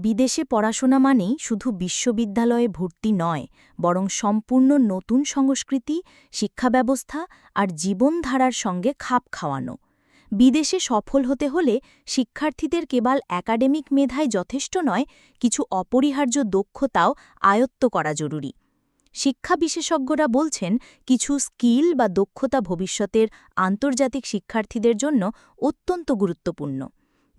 বিদেশে পড়াশোনা মানেই শুধু বিশ্ববিদ্যালয়ে ভর্তি নয়, বরং সম্পূর্ণ নতুন সংস্কৃতি, শিক্ষা ব্যবস্থা আর জীবনধারার সঙ্গে খাপ খাওয়ানো। বিদেশে সফল হতে হলে শিক্ষার্থীদের কেবল একাডেমিক মেধায় যথেষ্ট নয়, কিছু অপরিহার্য দক্ষতাও আয়ত্ত করা জরুরি। শিক্ষা বিশেষজ্ঞরা বলছেন, কিছু স্কিল বা দক্ষতা ভবিষ্যতের আন্তর্জাতিক শিক্ষার্থীদের জন্য অত্যন্ত গুরুত্বপূর্ণ।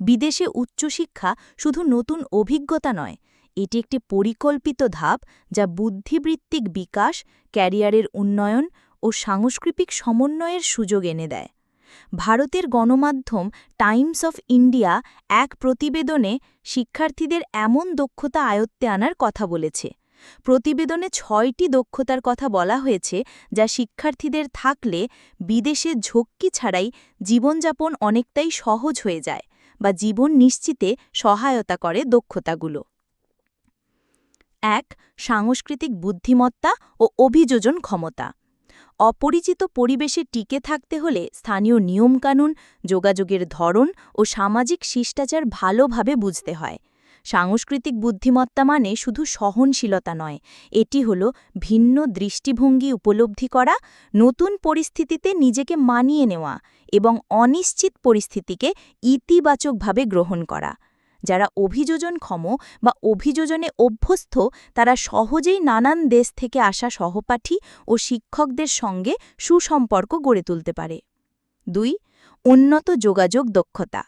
বিদেশে উচ্চশিক্ষা শুধু নতুন অভিজ্ঞতা নয়, এটি একটি পরিকল্পিত ধাপ যা বুদ্ধিবৃত্তিক বিকাশ, ক্যারিয়ারের উন্নয়ন ও সাংস্কৃতিক সমন্বয়ের সুযোগ এনে দেয়। ভারতের গণমাধ্যম টাইমস অফ ইন্ডিয়া এক প্রতিবেদনে শিক্ষার্থীদের এমন দক্ষতা আয়ত্তে আনার কথা বলেছে। প্রতিবেদনে ৬টি দক্ষতার কথা বলা হয়েছে, যা শিক্ষার্থীদের থাকলে বিদেশে ঝক্কি ছাড়াই জীবনযাপন অনেকটাই সহজ হয়ে যায় বা জীবন নিশ্চিতে সহায়তা করে। দক্ষতাগুলো: ১. সাংস্কৃতিক বুদ্ধিমত্তা ও অভিযোজন ক্ষমতা। অপরিচিত পরিবেশে টিকে থাকতে হলে স্থানীয় নিয়মকানুন, যোগাযোগের ধরন ও সামাজিক শিষ্টাচার ভালোভাবে বুঝতে হয়। সাংস্কৃতিক বুদ্ধিমত্তা মানে শুধু সহনশীলতা নয়, এটি হল ভিন্ন দৃষ্টিভঙ্গি উপলব্ধি করা, নতুন পরিস্থিতিতে নিজেকে মানিয়ে নেওয়া এবং অনিশ্চিত পরিস্থিতিকে ইতিবাচকভাবে গ্রহণ করা। যারা অভিযোজনক্ষম বা অভিযোজনে অভ্যস্ত, তারা সহজেই নানান দেশ থেকে আসা সহপাঠী ও শিক্ষকদের সঙ্গে সুসম্পর্ক গড়ে তুলতে পারে। ২. উন্নত যোগাযোগ দক্ষতা।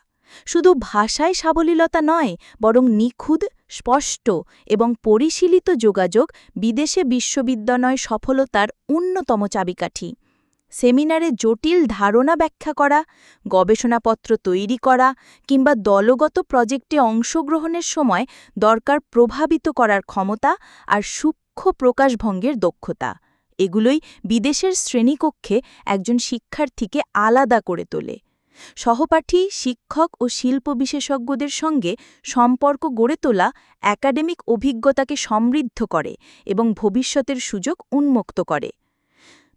শুধু ভাষায় সাবলীলতা নয়, বরং নিখুঁত, স্পষ্ট এবং পরিশীলিত যোগাযোগ বিদেশে বিশ্ববিদ্যালয় সফলতার অন্যতম চাবিকাঠি। সেমিনারে জটিল ধারণা ব্যাখ্যা করা, গবেষণাপত্র তৈরি করা কিংবা দলগত প্রজেক্টে অংশগ্রহণের সময় দরকার প্রভাবিত করার ক্ষমতা আর সূক্ষ্ম প্রকাশভঙ্গের দক্ষতা, এগুলোই বিদেশের শ্রেণীকক্ষে একজন শিক্ষার্থীকে আলাদা করে তোলে। সহপাঠী, শিক্ষক ও শিল্প বিশেষজ্ঞদের সঙ্গে সম্পর্ক গড়ে তোলা একাডেমিক অভিজ্ঞতাকে সমৃদ্ধ করে এবং ভবিষ্যতের সুযোগ উন্মুক্ত করে।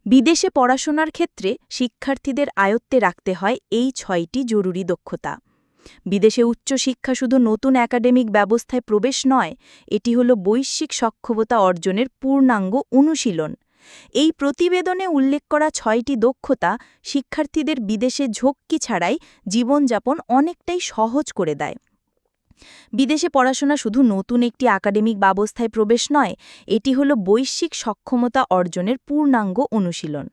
বিদেশে পড়াশোনার ক্ষেত্রে শিক্ষার্থীদের আয়ত্তে রাখতে হয় এই ৬টি জরুরি দক্ষতা। বিদেশে উচ্চশিক্ষা শুধু নতুন একাডেমিক ব্যবস্থায় প্রবেশ নয়, এটি হল বৈশ্বিক সক্ষমতা অর্জনের পূর্ণাঙ্গ অনুশীলন। এই প্রতিবেদনে উল্লেখ করা ৬টি দক্ষতা শিক্ষার্থীদের বিদেশে ঝক্কি ছাড়াই জীবনযাপন অনেকটাই সহজ করে দেয়। বিদেশে পড়াশোনা শুধু নতুন একটি একাডেমিক ব্যবস্থায় প্রবেশ নয়, এটি হল বৈশ্বিক সক্ষমতা অর্জনের পূর্ণাঙ্গ অনুশীলন।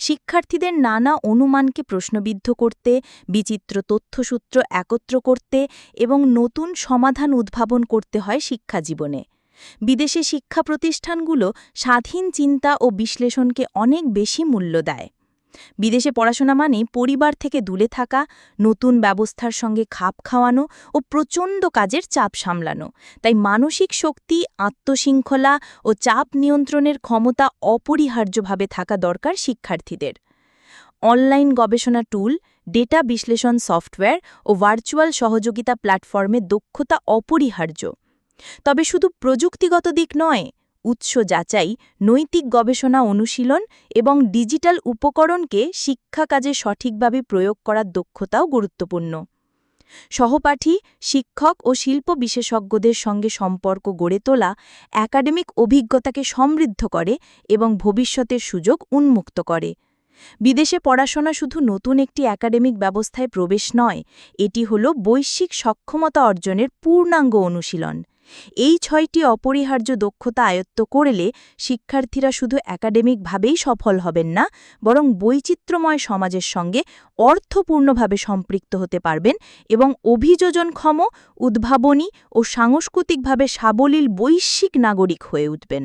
শিক্ষার্থীদের নানা অনুমানকে প্রশ্নবিদ্ধ করতে, বিচিত্র তথ্যসূত্র একত্র করতে এবং নতুন সমাধান উদ্ভাবন করতে হয় শিক্ষাজীবনে। বিদেশে শিক্ষা প্রতিষ্ঠানগুলো স্বাধীন চিন্তা ও বিশ্লেষণকে অনেক বেশি মূল্য দেয়। বিদেশে পড়াশোনা মানে পরিবার থেকে দূরে থাকা, নতুন ব্যবস্থার সঙ্গে খাপ খাওয়ানো ও প্রচণ্ড কাজের চাপ সামলানো। তাই মানসিক শক্তি, আত্মশৃঙ্খলা ও চাপ নিয়ন্ত্রণের ক্ষমতা অপরিহার্যভাবে থাকা দরকার শিক্ষার্থীদের। অনলাইন গবেষণা টুল, ডেটা বিশ্লেষণ সফটওয়্যার ও ভার্চুয়াল সহযোগিতা প্ল্যাটফর্মে দক্ষতা অপরিহার্য। তবে শুধু প্রযুক্তিগত দিক নয়, উৎস যাচাই, নৈতিক গবেষণা অনুশীলন এবং ডিজিটাল উপকরণকে শিক্ষা কাজে সঠিকভাবে প্রয়োগ করার দক্ষতাও গুরুত্বপূর্ণ। সহপাঠী, শিক্ষক ও শিল্প বিশেষজ্ঞদের সঙ্গে সম্পর্ক গড়ে তোলা একাডেমিক অভিজ্ঞতাকে সমৃদ্ধ করে এবং ভবিষ্যতের সুযোগ উন্মুক্ত করে। বিদেশে পড়াশোনা শুধু নতুন একটি একাডেমিক ব্যবস্থায় প্রবেশ নয়, এটি হল বৈশ্বিক সক্ষমতা অর্জনের পূর্ণাঙ্গ অনুশীলন। এই ৬টি অপরিহার্য দক্ষতা আয়ত্ত করলে শিক্ষার্থীরা শুধু একাডেমিকভাবেই সফল হবেন না, বরং বৈচিত্র্যময় সমাজের সঙ্গে অর্থপূর্ণভাবে সম্পৃক্ত হতে পারবেন এবং অভিযোজনক্ষম, উদ্ভাবনী ও সাংস্কৃতিকভাবে সাবলীল বৈশ্বিক নাগরিক হয়ে উঠবেন।